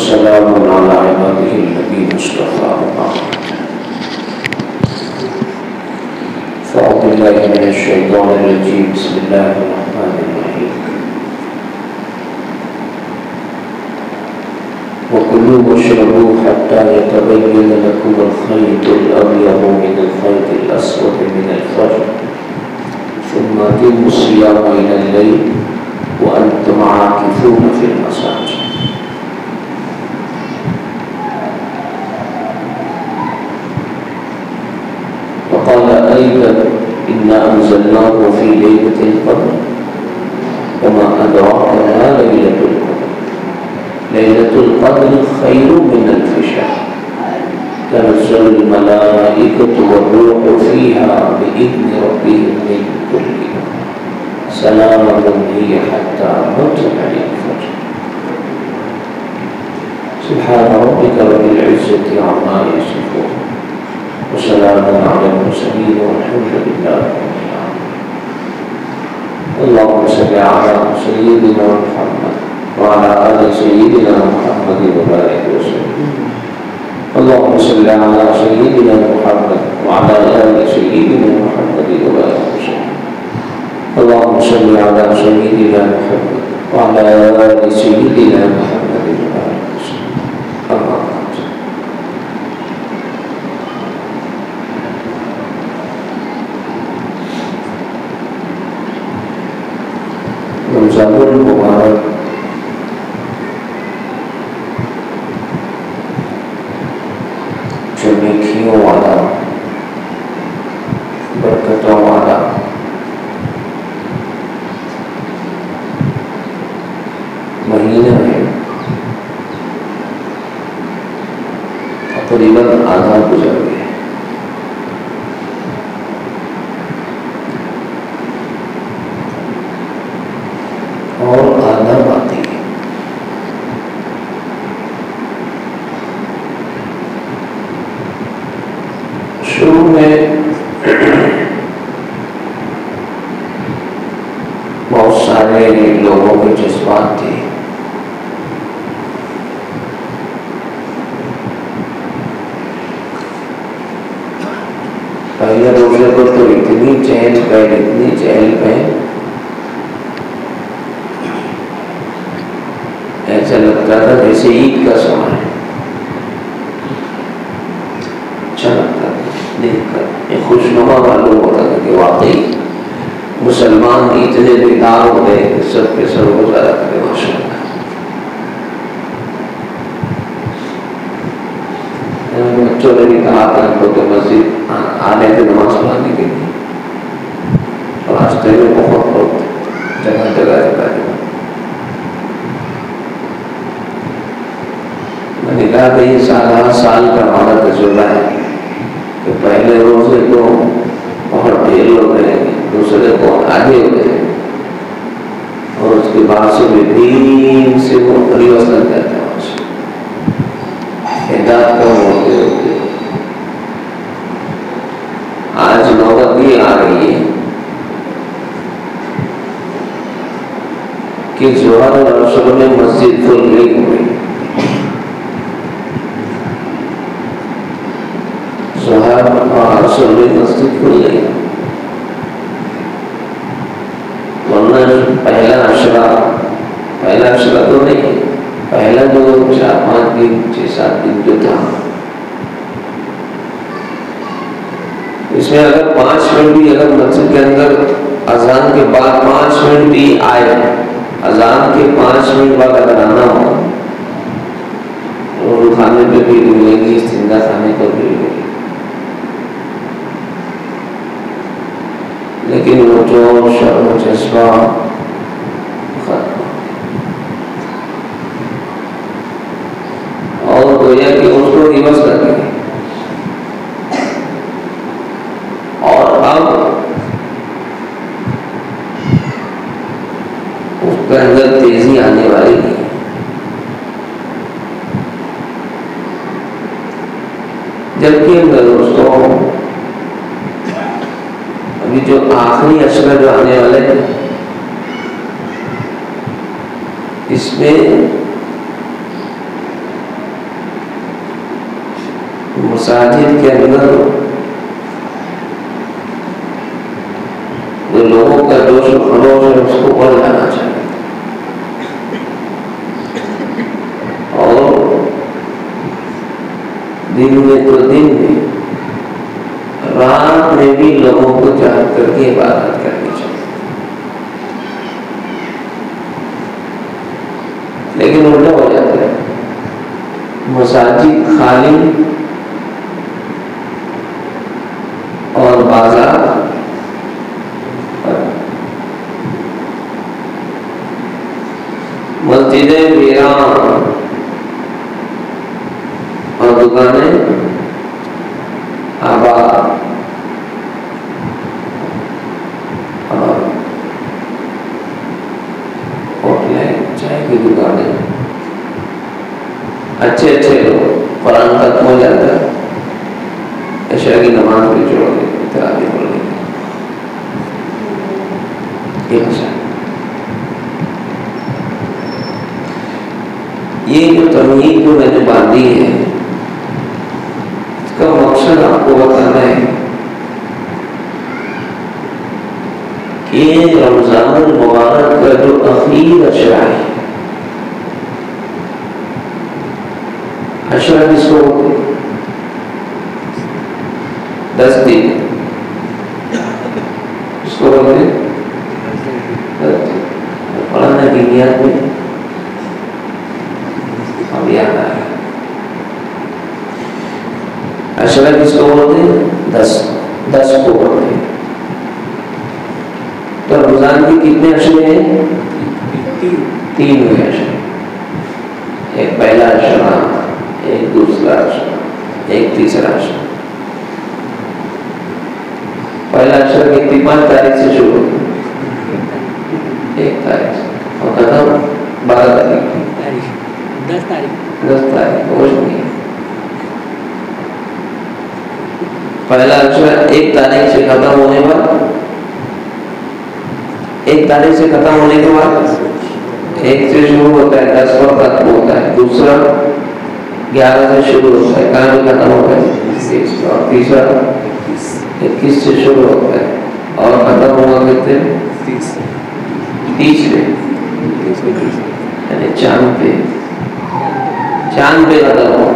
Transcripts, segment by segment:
وسلام على عباده الذين اصطفى. فأعوذ بالله من الشيطان الرجيم. بسم الله الرحمن الرحيم. وكلوا واشربوا حتى يتبين لكم الخيط الأبيض من الخيط الأسود من الفجر ثم أتموا الصيام إلى الليل وأنتم عاكفون في المساجد. وقال أيضا إنا أنزلناه في ليلة القدر وما أدراك ما ليلة القدر ليلة القدر خير من ألف شهر تنزل الملائكة والروح فيها بإذن ربهم من كل أمر سلام هي حتى مطلع الفجر. سبحان ربك رب العزة عما يصفون وسلام على المرسلين والحمد لله رب العالمين. اللهم صل على سيدنا محمد وعلى آل سيدنا محمد وبارك وسلم. اللهم صل على سيدنا محمد وعلى آل سيدنا محمد وبارك وسلم. اللهم صل على سيدنا محمد وعلى آل سيدنا محمد وبارك وسلم. أما بعد. رمضان المبارک جو نیکیوں والا برکتوں والا مہینہ ہے، تقریباً آدھا گزر گیا. اور آدھا باقی ہے. شروع میں بہت سارے لوگوں کے جذبات تھے. پہلے روزے کو تو اتنی چہل پہل ایسا لگتا تھا جیسے عید کا سمے ہے. اچھا لگتا تھا دیکھ کر، یہ خوشنما معلوم ہوتا تھا کہ واقعی مسلمان اتنے بیدار ہو گئے کہ سب کے سب روزہ رکھ رہے. ماشاء اللہ. بچوں نے بھی کہا تھا ان کو کہ مسجد آنے تھے نماز پڑھانے کے لیے، راستے میں بہت لوگ جگہ جگہ. میں نے کہا کہ یہ سال کا ہمارا تجربہ ہے کہ پہلے روزے کو بہت ڈھیر لوگ ہیں، دوسرے کو آگے ہو گئے، اور اس کے بعد سے بھی دین سے وہ ریورس لگ جاتا ہے. ہدایت کم ہوتے ہوتے آج نوبت یہ آ رہی ہے کہ ظہر اور عصر میں مسجد کھل گئی ہوئی. ظہر اور عصر میں مسجد کھل گئی، ورنہ پہلا عشرہ تو نہیں، پہلا جو 4-5 دن 6-7 دن جو تھا، اس میں اگر 5 منٹ بھی اگر مسجد کے اندر اذان کے بعد 5 منٹ بھی آئے، اذان کے 5 منٹ بعد اگر آنا ہو، اردو کھانے پہ بھی ملیں گی، زندہ کھانے پر بھی ملیں گی. لیکن وہ جوش اور جذبہ ختم، اور گویا کہ اس کو ریورس کر دیں. اور اب اس کے اندر تیزی آنے والی نہیں. جبکہ دوستوں ابھی جو آخری عشرہ جو آنے والے ہیں، اس میں مساجد کے اندر جو لوگوں کا جوش و خروش ہے اس کو بڑھ جانا چاہیے، اور دن میں تو دن میں، رات میں بھی لوگوں کو جاگ کر کے عبادت کرنی چاہیے۔ لیکن الٹا ہو جاتا ہے، مساجد خالی اور بازار مسجدیں ویران اور دکانیں آباد اور ہوٹلیں، چائے کی دکانیں، اچھے اچھے لوگ قرآن ختم ہو جاتا ہے، عشاء کی نماز بھی چھوڑ دیتے، تراویح پڑھ لیتے، یہ مسئلہ۔ یہ جو تمہید جو میں نے باندھی ہے، اس کا مقصد آپ کو بتانا ہے کہ رمضان المبارک کا جو اخیر عشرہ ہے، عشرہ کس کو ہوتے 10 دن، اس کو بولتے پڑھنا دنیات میں اب یاد آ رہا ہے۔ عشرہ کس کو بولتے ہیں 10 کو بولتے ہیں۔ تو رمضان کے کتنے عشرے ہیں؟ 3 ہوئے عشرے، ایک پہلا عشرہ، ایک دوسرا عشرہ، ایک تیسرا عشرہ۔ پہلا عشرہ کتنی 5 تاریخ سے شروع ہوتا ہے، 1 تاریخ سے، اور ختم 12 تاریخ، 10 تاریخ ہوش نہیں۔ پہلا عشرہ 1 تاریخ سے ختم ہونے پر، 1 تاریخ سے ختم ہونے کے بعد 1 سے شروع ہوتا ہے، 10 پر ختم ہوتا ہے، دوسرا 11 سے شروع ہوتا ہے، کہاں میں ختم ہوتا ہے 30، اور تیسرا 21 سے شروع ہوتا ہے اور ختم ہوگا کتنے 30 میں، یعنی چاند پہ ختم ہو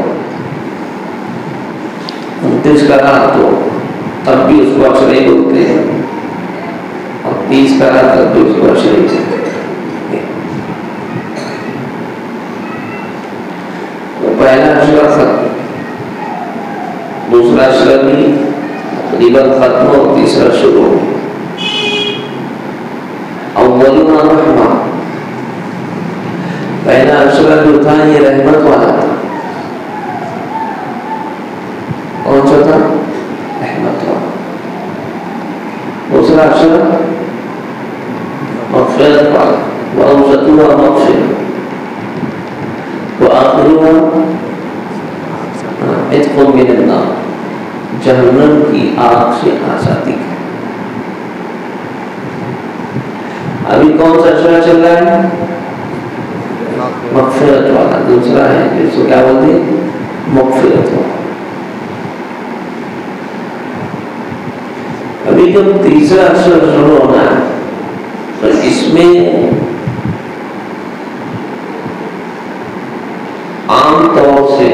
29 کا رات تو تب بھی اس کو عشرہ ہی بولتے ہیں، اور 30 کا رات تب بھی اس کو عشرہ ہی بولتے ہیں۔ تو پہلا عشرہ ختم، دوسرا عشرہ بھی تقریباً ختم ہو، تیسرا شروع ہو۔ اولنا رحمہ، پہلا عشرہ جو تھا یہ رحمت والا تھا، کون سا تھا؟ رحمت والا۔ دوسرا عشرہ مغفرت والا، وأوسطها مغفرة وآخرها عتق من النار، جہنم کی آگ سے آزادی ہے۔ ابھی کون سا عشرہ چل رہا ہے؟ مغفرت والا، دوسرا ہے جس کو کیا بولتے ہیں؟ مغفرت والا۔ ابھی جب تیسرا عشرہ شروع ہونا ہے تو اس میں عام طور سے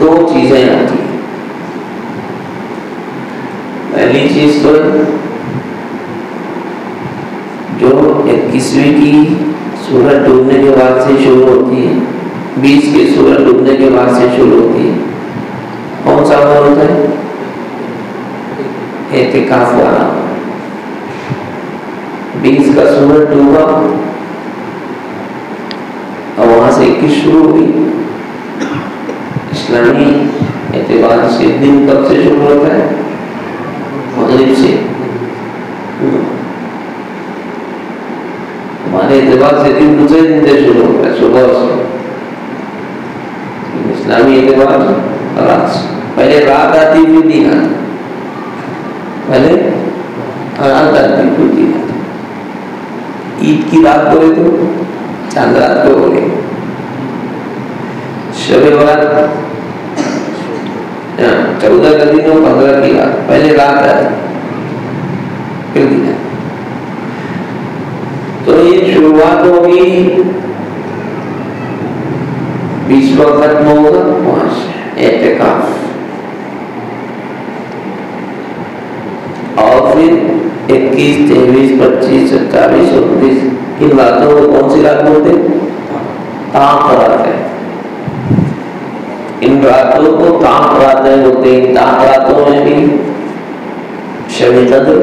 2 چیزیں آتی ہیں۔ پہلی چیز تو جو 21ویں کی سورج ڈوبنے کے بعد سے شروع ہوتی ہے، 20 کی سورج ڈوبنے کے بعد سے شروع ہوتی ہے، کون سا عمل ہوتا ہے؟ اعتکاف والا۔ 20 کا سورج ڈوبا اور وہاں سے 21 شروع ہوئی، اسلامی اعتبار سے دن کب سے شروع ہوتا ہے؟ مغرب سے۔ ہمارے اعتبار سے دن دوسرے دن سے شروع ہوتا ہے، صبح سے۔ اسلامی اعتبار سے رات سے، پہلے رات آتی پھر دن آتا، پہلے رات آتی پھر دن آتا۔ عید کی رات بولے تو چاند رات کو بولے، شب برات 14 کا دن اور 15 کی رات، پہلے رات ہے پھر دن ہے. تو یہ شروعات ہوگی 20 وقت ختم ہوگا وہاں سے اعتکاف. اور پھر 21 23 25 27 29 ان راتوں کو کون سی رات بولتے ہیں؟ طاق راتیں. ان راتوں کو طاق راتیں بولتے ہیں. طاق راتوں میں بھی شب قدر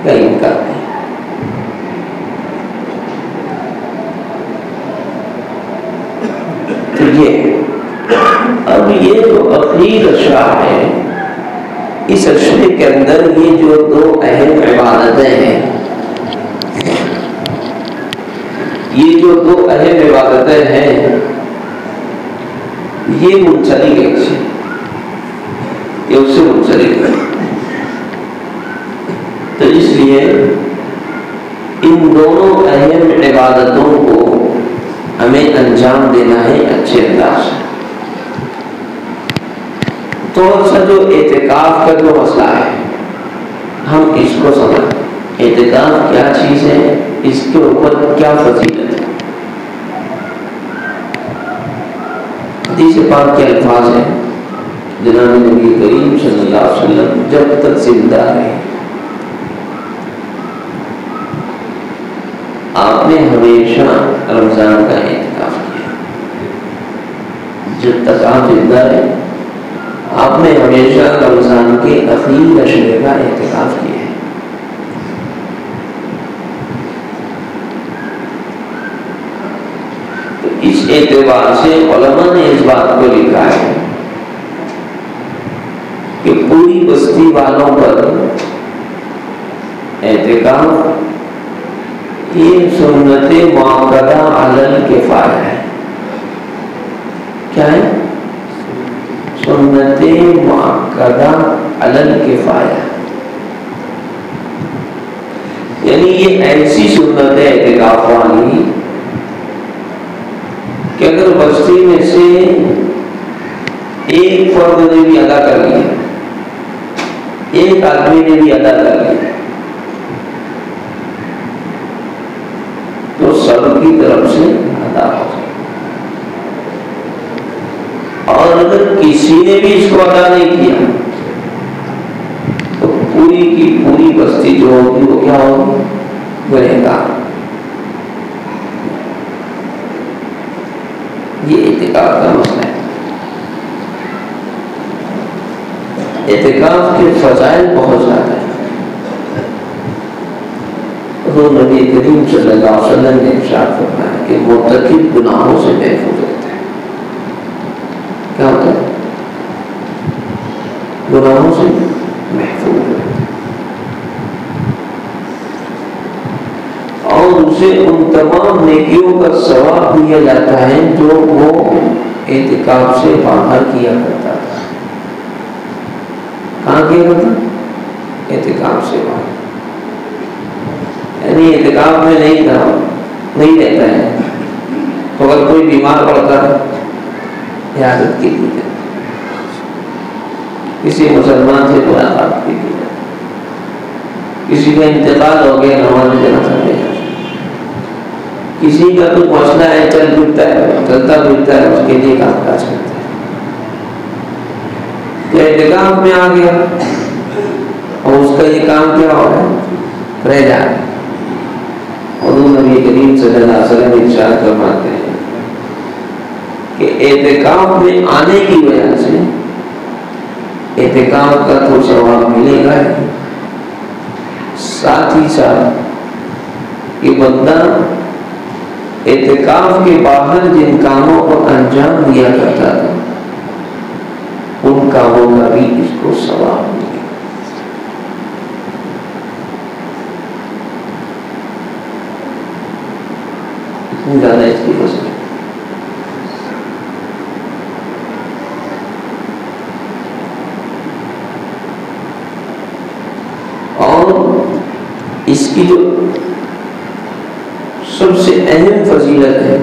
کا امکان ہے. تو اب یہ جو اخیر اشرا ہے، اس اشرے کے اندر یہ جو 2 اہم عبادتیں ہیں، یہ جو 2 اہم عبادتیں ہیں یہ منسلک ایک سے یہ اس سے منسلک ہے. تو اس لیے ان دونوں اہم عبادتوں کو ہمیں انجام دینا ہے اچھے انداز سے. تھوڑا سا جو اعتکاف کا جو مسئلہ ہے ہم اس کو سمجھیں. اعتکاف کیا چیز ہے، اس کے اوپر کیا فضیلت ہے. حدیث پاک کے الفاظ ہیں، جناب نبی کریم صلی اللہ علیہ وسلم جب تک زندہ رہے آپ نے ہمیشہ رمضان کا اعتکاف کیا. جب تک آپ زندہ رہے آپ نے ہمیشہ رمضان کے اخیر اشرے کا اعتکاف کیا ہے. تو اس اعتبار سے علماء نے اس بات کو لکھا ہے کہ پوری بستی والوں پر اعتکاف یہ سنت مؤکدہ علی الکفایہ ہے. کیا ہے؟ سنت مؤکدہ علی الکفایہ. یعنی یہ ایسی سنت ہے اعتکاف والی کہ اگر بستی میں سے ایک فرد نے بھی ادا کر لیا، ایک آدمی نے بھی ادا کر لیا تو سب کی طرف سے ادا ہو جائے. اور اگر کسی نے بھی اس کو ادا نہیں کیا تو پوری کی پوری بستی جو ہوگی وہ کیا ہوگی؟ گنہگار. یہ اعتکاف کا مسئلہ ہے. اعتکاف کے فضائل بہت زیادہ ہیں. حضور نبی کریم صلی اللہ علیہ وسلم نے ارشاد فرمایا کہ مرتکب گناہوں سے محفوظ رہتا ہے. کیا ہوتا ہے؟ گناہوں سے محفوظ رہتا ہے اور اسے ان تمام نیکیوں کا ثواب دیا جاتا ہے جو وہ اعتکاف سے باہر کیا کرتا تھا. کہاں کیا کرتا؟ اعتکاف سے باہر. یعنی اعتکاف میں نہیں تھا، نہیں رہتا ہے تو اگر کوئی بیمار پڑتا ہے عیادت کے لیے کسی مسلمان سے ملاقات کے لیے، کسی کا انتقال ہو گیا نماز جنازہ میں، کسی کا تو مسئلہ ہے چل پھرتا ہے چلتا پھرتا ہے اس کے لیے کام کاج کرتا ہے. تو اعتکاف میں آ گیا اور اس کا یہ کام کیا ہو رہا ہے؟ رہ جا رہا ہے. حضور نبی کریم صلی اللہ علیہ وسلم ارشاد فرماتے ہیں کہ اعتکاف میں آنے کی وجہ سے اعتکاف کا تو ثواب ملے گا، ساتھ ہی ساتھ یہ بندہ اعتکاف کے باہر جن کاموں کو انجام دیا کرتا تھا ان کاموں کا بھی اس کو ثواب ملے گا. زیادہ اس کی وجہ اور اس کی جو سب سے اہم فضیلت ہے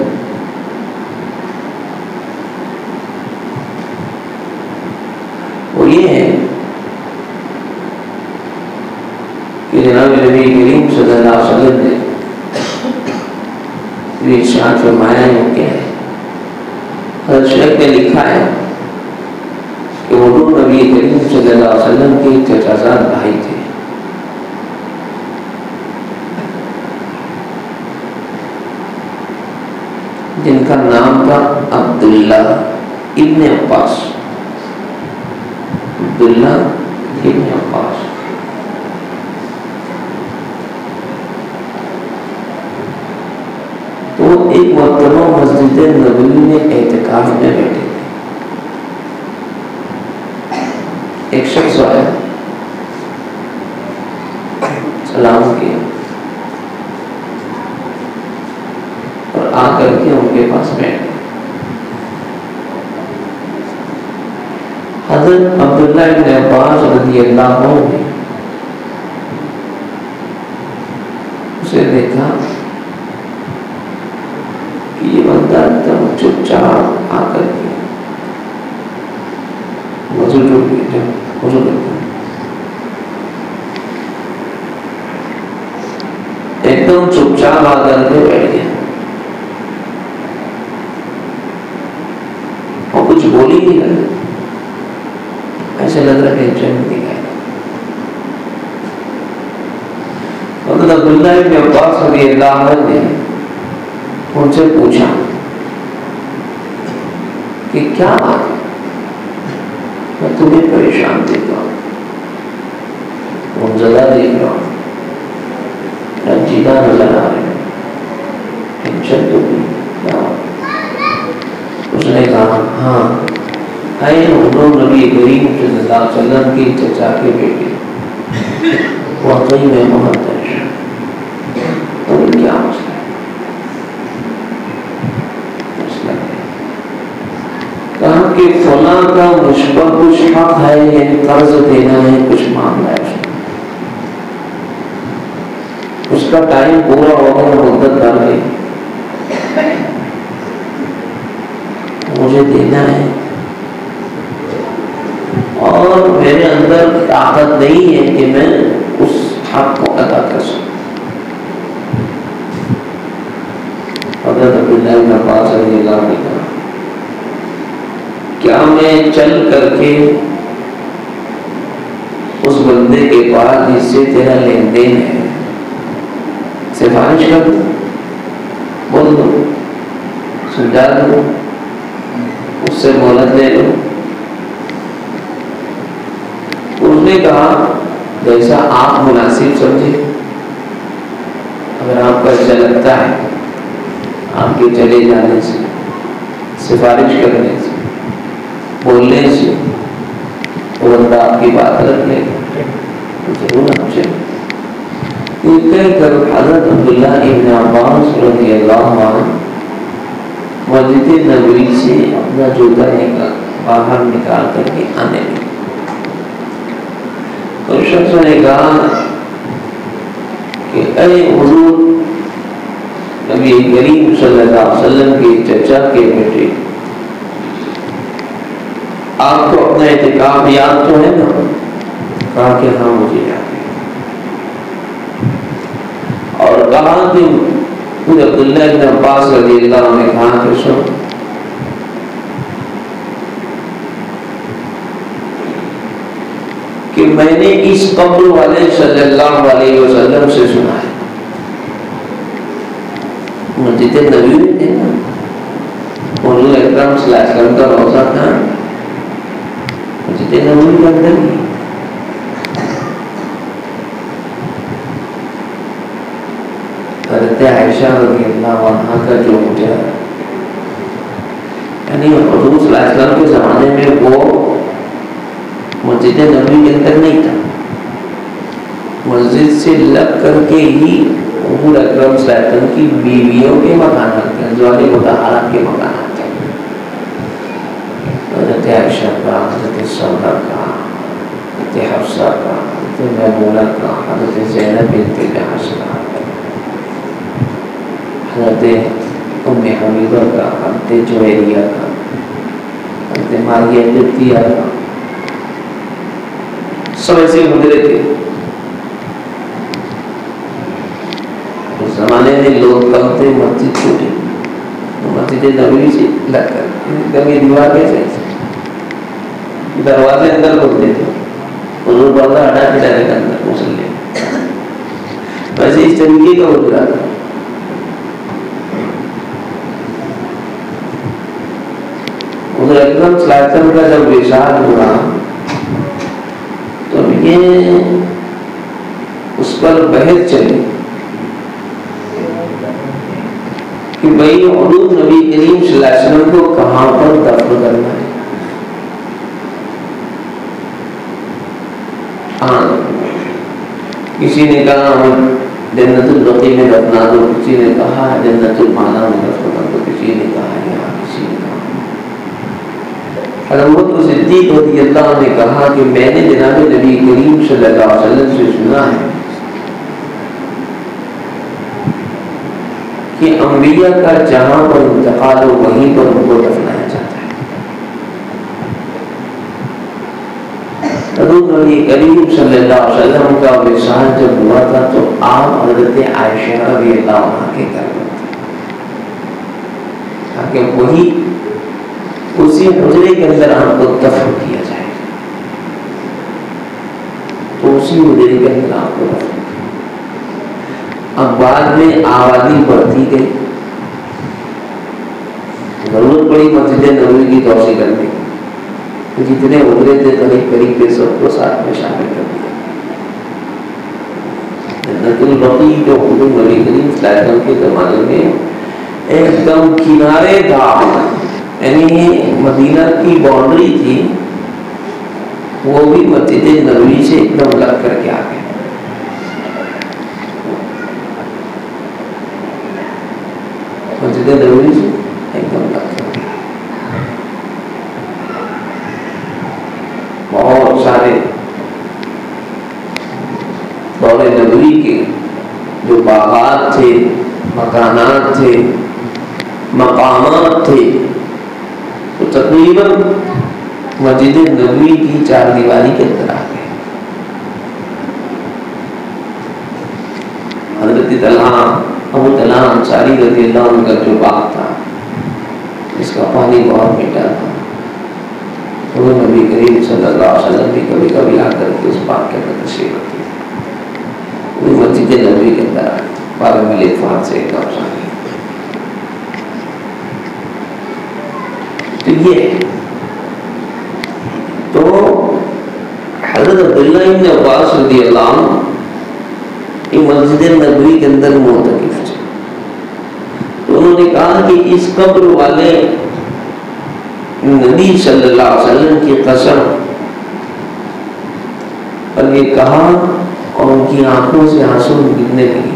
جو ارشاد فرمایا ہے وہ کیا ہے؟ حضرت شیخ نے لکھا ہے کہ حضور نبی کریم صلی اللہ علیہ وسلم کے چچازاد بھائی تھے، جن کا نام تھا عبداللہ ابن عباس۔ عبداللہ ابن عباس تو ایک مرتبہ مسجد نبوی میں اعتکاف میں بیٹھے تھے۔ ایک شخص آیا، سلام کیا اور آ کر کے ان کے پاس بیٹھ گئے۔ حضرت عبداللہ ابن عباس رضی اللہ عنہ نے اسے دیکھا کہ یہ بندہ ایک چپ چاپ آ کر کے ایک دم چپ چاپ آ کر کے بیٹھ گیا اور کچھ بول ہی نہیں رہا، ایسے لگ رہا کہ ٹینشن دکھائی۔ حضرت عبداللہ ابن عباس رضی اللہ عنہ نے ان سے پوچھا کہ کیا بات ہے، میں تمہیں پریشان دیکھتا ہوں، منزلہ دیکھ رہا ہوں، رنجیدہ نظر آ رہے ہیں، ٹینشن تو بھی کیا؟ اس نے کہا ہاں اے حضور نبی کریم صلی اللہ علیہ وسلم کی چچا کے بیٹے، واقعی میں بہت پریشان، تمہیں کیا مسئلہ ہے؟ کہا کہ فلاں کا مجھ پر کچھ حق ہے، یعنی قرض دینا ہے، کچھ معاملہ ہے، اس کا ٹائم پورا ہو گیا، مدت ڈال گئی، مجھے دینا ہے اور میرے اندر طاقت نہیں ہے کہ میں اس حق کو ادا کر سکوں۔ حضرت عبداللہ ابن عباس رضی اللہ عنہ نے کہا کیا میں چل کر کے اس بندے کے پاس جس سے تیرا لین دین ہے سفارش کر دوں، بول دو، سمجھا دو، اس سے مہلت لے لو؟ اس نے کہا جیسا آپ مناسب سمجھے، اگر آپ کو اچھا لگتا ہے آپ کے چلے جانے سے، سفارش کرنے سے، بولنے سے، وہ بندہ آپ کی بات رکھ لے گا، ضرور آپ چلے۔ یہ کہہ کر حضرت عبداللہ ابن عباس رضی اللہ عنہ مسجد نبوی سے اپنا جوتا باہر نکال کر کے آنے لگے۔ اور شخص نے کہا کہ اے حضور نبی کریم صلی اللہ علیہ وسلم کے چچا کے بیٹے، آپ کو اپنا اعتکاف یاد تو ہے نا؟ کہا کہ ہاں مجھے یاد ہے، اور کہا کہ خود عبداللہ ابن عباس رضی اللہ عنہ نے کہا کہ سن، کہ میں نے اس قبر والے صلی اللہ علیہ وسلم سے سنا ہے، مسجد نبوی میں تھے نا، حضور اکرم صلی اللہ علیہ وسلم کا روضہ تھا مسجد نبوی کے اندر ہی۔ حضرت عائشہ رضی اللہ عنہا کا جو مجھے یعنی حضور صلی اللہ علیہ وسلم کے زمانے میں وہ مسجد نبوی کے اندر نہیں تھا، مسجد سے لگ کر کے ہی حضور اکرم صلی اللہ علیہ وسلم کی بیویوں کے مکانات تھے، ازواج مطہرات کے مکانات تھے، حضرت عائشہ کا، حضرت سودا کا، حضرت حفصہ کا، حضرت میمونہ کا، حضرت زینب بنت جحش کا، حضرت ام حبیبہ کا، حضرت جویریہ کا، حضرت ماریہ قبطیہ کا، سب ایسے حجرے تھے۔ اس زمانے میں لوگ کم تھے، مسجد چھوٹی، مسجد نبوی سے لگ کر یہ دیوار کیسے دروازے اندر کھلتے تھے، حضور پردہ ہٹا کے ڈالے اندر مسلے، ویسے اس طریقے کا حجرا تھا۔ حضور اکرم صلی اللہ علیہ وسلم کا جب وصال ہوا تو یہ اس پر بحث چلی کہ بھائی حضور نبی کریم صلی اللہ علیہ وسلم کو کہاں پر دفن کرنا ہے۔ کسی نے کہا ہم جنت البقیع میں دفنا دو، کسی نے کہا جنت المعلا میں دفنا دو، کسی نے کہا یہاں، کسی نے کہا۔ حضرت صدیق رضی اللہ عنہ نے کہا کہ میں نے جناب نبی کریم صلی اللہ علیہ وسلم سے سنا ہے کہ انبیاء کا جہاں پر انتقال ہو وہیں پر ان کو دفنایا جاتا ہے۔ حضرت نبی کریم صلی اللہ علیہ وسلم کا وصال جب ہوا تھا تو آپ حضرت عائشہ رضی اللہ عنہ کے گھر میں تھے تاکہ وہی اسی حجرے کے اندر آپ کو دفن کیا جائے، تو اسی حجرے کے اندر آپ کو دفن۔ اب بعد میں آبادی بڑھتی گئی، ضرورت پڑی مسجد نبوی کی توسیع کرنے کی، جتنے حجرے تھے قریب قریب کے سب کو ساتھ میں شامل کر دیا۔ جنت البقیع جو حضور نبی کریم صلی اللہ علیہ وسلم کے زمانے میں ایک دم کنارے تھا، یعنی مدینہ کی باؤنڈری تھی، وہ بھی مسجد نبوی سے ایک دم لگ کر کے آ گئے۔ مسجد نبوی سے ایک دم لگ کر کے بہت سارے دور نبوی کے جو باغات تھے، مکانات تھے، مقامات تھے، تو تقریباً مسجد نبوی کی چار دیواری کے اندر آ گئے۔ حضرت طلحہ ابو طلحہ انصاری رضی اللہ عنہ کا جو باغ تھا، اس کا پانی بہت میٹھا تھا، وہ نبی کریم صلی اللہ علیہ وسلم بھی کبھی کبھی آ کر کے اس باغ کے اندر تشریف رکھتے تھے۔ وہ مسجد نبوی کے اندر آ گئے، بارہ میل اتفاق سے ایک دم آ گئے۔ تو یہ تو حضرت عبداللہ ابن عباس رضی اللہ عنہ مسجد نبوی کے اندر معتکف تھے، تو انہوں نے کہا کہ اس قبر والے نبی صلی اللہ علیہ وسلم کی قسم، اور یہ کہا اور ان کی آنکھوں سے آنسو گرنے لگے،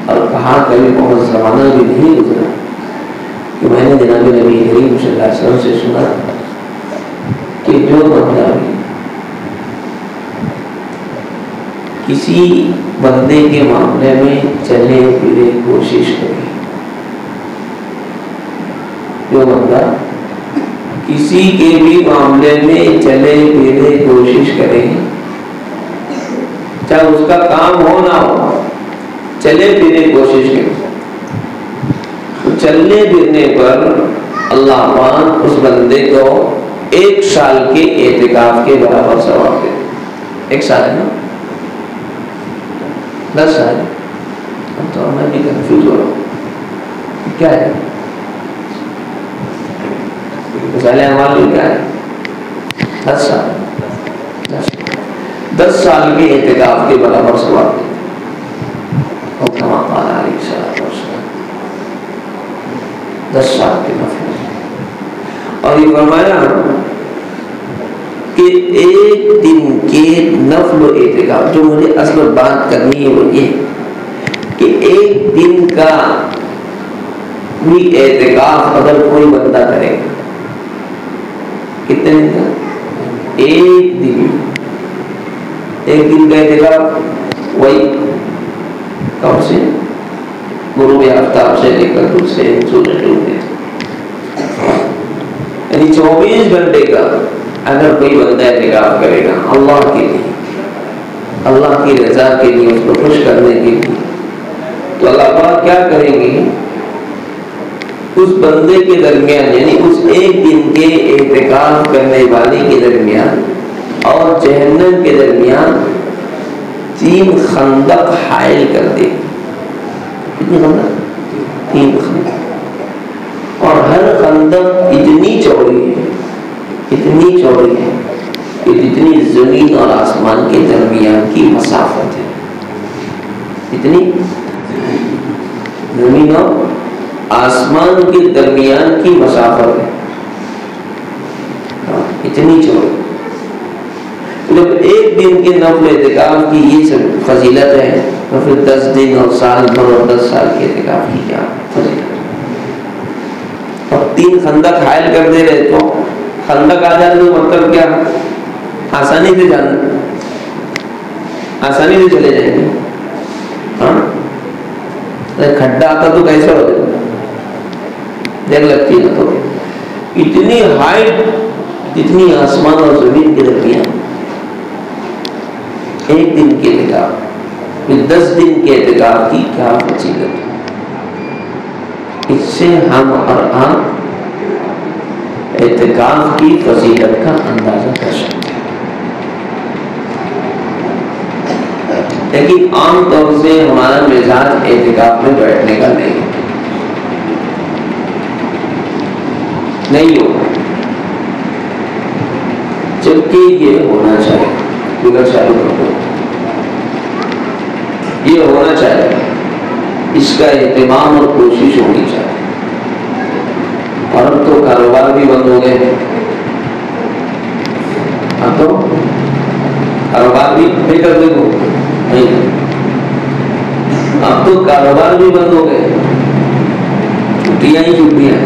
اور کہا کبھی بہت زمانہ بھی نہیں گزرا کہ میں نے جناب نبی کریم صلی اللہ علیہ وسلم سے سنا کہ جو بندہ بھی کسی بندے کے معاملے میں چلے پھرے کوشش کرے، جو بندہ کسی کے بھی معاملے میں چلے پھرے کوشش کرے، چاہے اس کا کام ہو نہ ہو، چلے پھرے کوشش کرے، چلنے پھرنے پر اللہ پاک اس بندے کو 1 سال کے اعتکاف کے برابر ثواب دے۔ 1 سال ہے نا، 10 سال، اب تو میں بھی کنفیوز ہو رہا ہوں کیا ہے مثال اعمال میں، کیا ہے 10 سال، 10 سال کے اعتکاف کے برابر ثواب دے۔ اور کما قال علیہ الصلوۃ والسلام 10 سال کے نفل، اور یہ فرمایا کہ 1 دن کے نفل و اعتکاف، جو مجھے اصل بات کرنی ہے وہ یہ کہ 1 دن کا بھی اعتکاف اگر کوئی بندہ کرے گا، کتنے دن کا؟ 1 دن، 1 دن کا اعتکاف وہی کب سے غروب آفتاب سے لے کر دوسرے سورج ڈوبنے تک، یعنی 24 گھنٹے کا اگر کوئی بندہ اعتکاف کرے گا اللہ کے لیے، اللہ کی رضا کے لیے، اس کو خوش کرنے کے لیے، تو اللہ پاک کیا کریں گے اس بندے کے درمیان، یعنی اس ایک دن کے اعتکاف کرنے والے کے درمیان اور جہنم کے درمیان 3 خندق حائل کر دے. کتنی خندق؟ 3 خندق. اور ہر خندق اتنی چوڑی ہے کہ جتنی زمین اور آسمان کے درمیان کی مسافت ہے. اتنی زمین اور آسمان کے درمیان کی مسافت ہے، اتنی چوڑی. جب ایک دن کے نفل اعتکاف کی یہ سب فضیلت ہے تو پھر 10 دن اور سال بھر اور 10 سال کے اعتکاف کی کیا فضیلت ہے. اور 3 خندق حائل کر دے رہے تو خندق آ جانے کا مطلب کیا؟ آسانی سے جانا، آسانی سے چلے جائیں گے. ہاں کھڈا آتا تو کیسے ہو جائے، جگ لگتی ہے. تو اتنی ہائٹ، اتنی آسمان اور زمین کے درمیان ایک دن کے اعتکاف، پھر 10 دن کے اعتکاف کی کیا فضیلت ہے. اس سے ہم اور آپ اعتکاف کی فضیلت کا اندازہ کر سکتے ہیں. لیکن عام طور سے ہمارا مزاج اعتکاف میں بیٹھنے کا نہیں ہوگا، جبکہ یہ ہونا چاہیے. کولر چالو کر دو، یہ ہونا چاہیے، اس کا اہتمام اور کوشش ہونی چاہیے. اور اب تو کاروبار بھی بند ہو گئے، اب تو کاروبار بھی نہیں کر دے گا، نہیں، اب تو کاروبار بھی بند ہو گئے، چھٹیاں ہی چھٹیاں،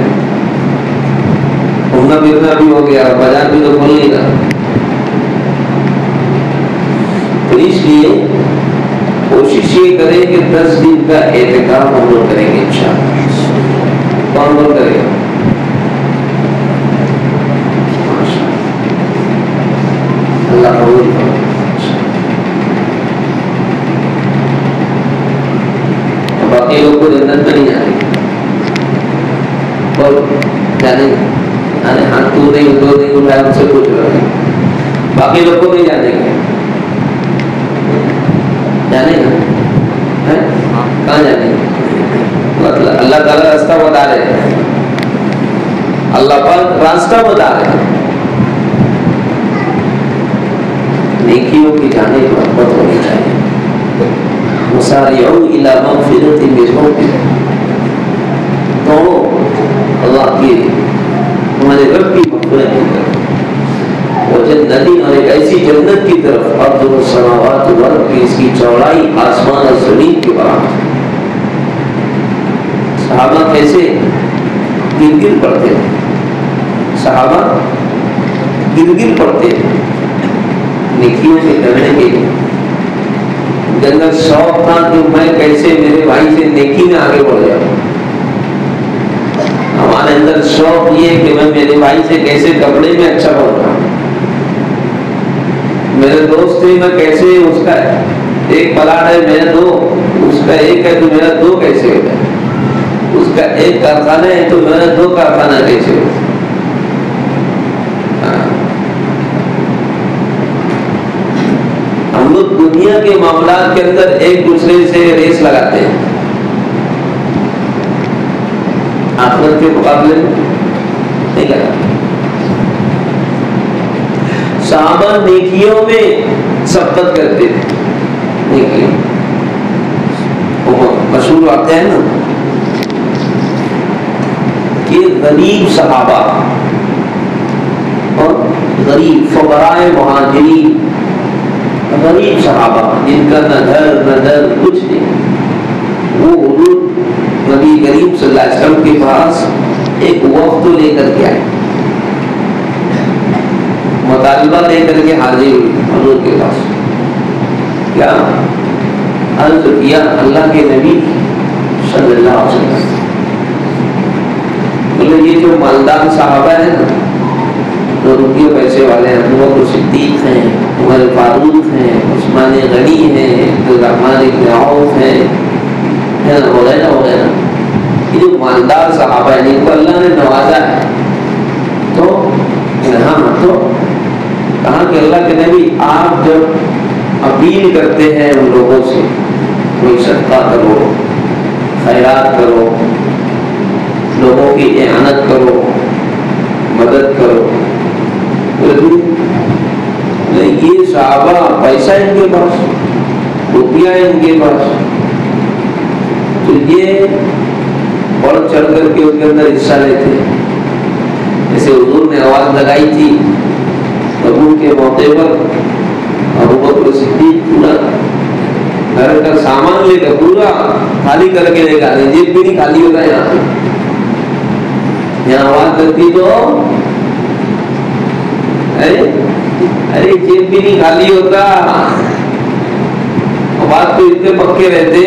گھومنا پھرنا بھی ہو گیا، بازار بھی تو کھل نہیں رہا. تو اس لیے کوشش یہ کریں کہ 10 دن کا اعتکاف ہم لوگ کریں گے انشاءاللہ. کون کون کرے گا؟ اللہ قبول کرے. باقی لوگ کو جنت میں نہیں جانے گے، اور جانے گے، ہاتھ تو نہیں 2 دن اٹھایا ان سے پوچھ رہا ہے. باقی لوگ کو نہیں جانے گے، جانے گا کہاں جانے گا؟ اللہ تعالیٰ راستہ بتا رہے ہیں، اللہ پاک راستہ بتا رہے ہیں. نیکیوں کی جانب رغبت ہونی چاہیے. وسارعوا الی مغفرۃ من ربکم، دوڑو اللہ کی، ہمارے رب کی مغفرت کی طرف، وجنت، اور ایک ایسی جنت کی طرف ارض السماوات والارض، کی اس کی چوڑائی آسمان اور زمین کے برابر. صحابہ کیسے گر گر پڑتے تھے، صحابہ گر گر پڑتے تھے نیکیوں سے کرنے کے لیے. کے اندر شوق تھا کہ میں کیسے میرے بھائی سے نیکی میں آگے بڑھ جاؤں. ہمارے اندر شوق یہ کہ میں میرے بھائی سے کیسے کپڑے میں اچھا بن رہا ہوں. میرے دوست سے میں کیسے، اس کا ایک پلاٹ ہے میرا 2، اس کا ایک ہے تو میرا 2 کیسے ہو جائے. اس کا ایک کارخانہ ہے تو میرا 2 کارخانہ کیسے ہو. ہم لوگ دنیا کے معاملات کے اندر ایک دوسرے سے ریس لگاتے ہیں، آخرت کے مقابلے میں نہیں لگاتے. صحابہ نیکیوں میں سبقت کرتے تھے. نیکیوں مشہور واقعہ ہے نا کہ غریب صحابہ اور غریب فقراء مہاجرین، غریب صحابہ جن کا نہ گھر نہ در کچھ نہیں، وہ حضور نبی کریم صلی اللہ علیہ وسلم کے پاس ایک وقت لے کر کے آئے، مطالبہ لے کر کے حاضر ہوئی حضور کے پاس. کیا عرض کیا؟ اللہ کے نبی صلی اللہ علیہ وسلم بولے یہ جو مالدار صحابہ ہیں نا، جو روپیے پیسے والے ہیں، ابو بکر صدیق ہیں، عمر فاروق ہیں، عثمان غنی ہیں، عبدالرحمن بن عوف ہیں، ہے نا، ہو گئے نا. یہ جو مالدار صحابہ ہیں ان کو اللہ نے نوازا ہے تو تو کہا کہ اللہ کے نبی آپ جب اپیل کرتے ہیں ان لوگوں سے کوئی صدقہ کرو، خیرات کرو، لوگوں کی اعانت کرو، مدد کرو، یہ صحابہ پیسہ ان کے پاس، روپیہ ان کے پاس، تو یہ بڑھ چڑھ کر کے اس کے اندر حصہ لیتے. جیسے حضور نے آواز لگائی تھی تبوک کے موقع پر، ابو بکر صدیق پورا گھر کا سامان لے کر پورا خالی کر کے لے گا، جیب بھی نہیں خالی ہوتا. یہاں آواز کرتی تو ارے جیب بھی نہیں خالی ہوتا. بات تو اتنے پکے رہتے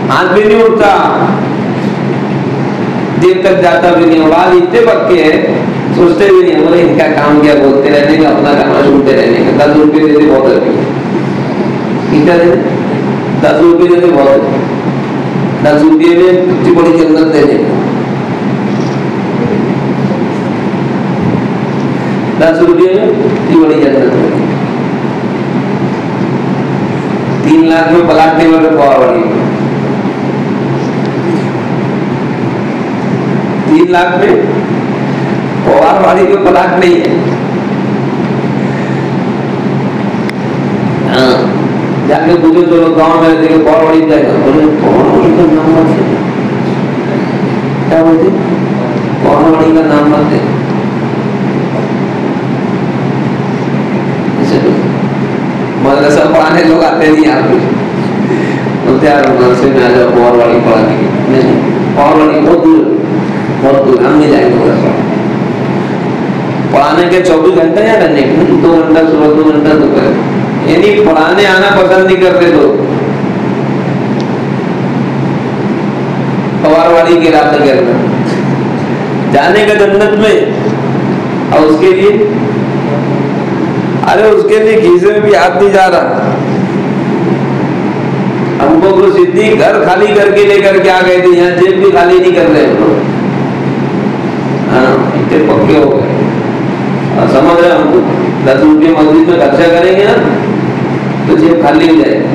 ہاتھ بھی نہیں اٹھتا، جیب تک جاتا بھی نہیں. بات اتنے پکے ہے سوچتے بھی نہیں بولے ان کا کام کیا، بولتے رہنے کا، اپنا کام سنتے رہنے کا. 10 روپے دیتے بہت ابھی کیا دیتے، 10 روپے دیتے بہت، 10 روپے میں اتنی بڑی جنت دینے کا. 10 روپے میں اتنی بڑی جنت دینے. 3 لاکھ میں پلاٹ نہیں بڑے پوار بڑی، 3 لاکھ میں پوار والی کو پلاٹ نہیں ہے. جا کے پوچھو چلو گاؤں میں رہتے پوار والی جائے گا، بولے پوار والی کا نام مت ہے، کیا بولتے پوار والی کا نام مت ہے. مدرسہ پڑھانے لوگ آتے نہیں یہاں پہ، بولتے یار مدرسے میں آ جاؤ پوار والی پڑھا کے. نہیں، پوار والی بہت دور، ہم نہیں جائیں گے مدرسہ پڑھانے کے. 24 گھنٹے یا رہنے 2 گھنٹہ صبح 2 گھنٹہ دوپہر، یعنی پڑھانے آنا پسند نہیں کرتے لوگ. پوار والی کے رابطہ کرنا جانے کا جنت میں، اور اس کے لیے ارے اس کے لیے کھیسے میں بھی ہاتھ نہیں جا رہا. ابو بکر صدیق گھر خالی کر کے لے کر کے آ گئے تھے، یہاں جیب بھی خالی نہیں کر رہے لوگ. اتنے پکے ہو گئے. سمجھ رہے ہم کو 10 روپے مسجد میں خرچہ کریں گے نا تو جیب خالی ہو جائے گی.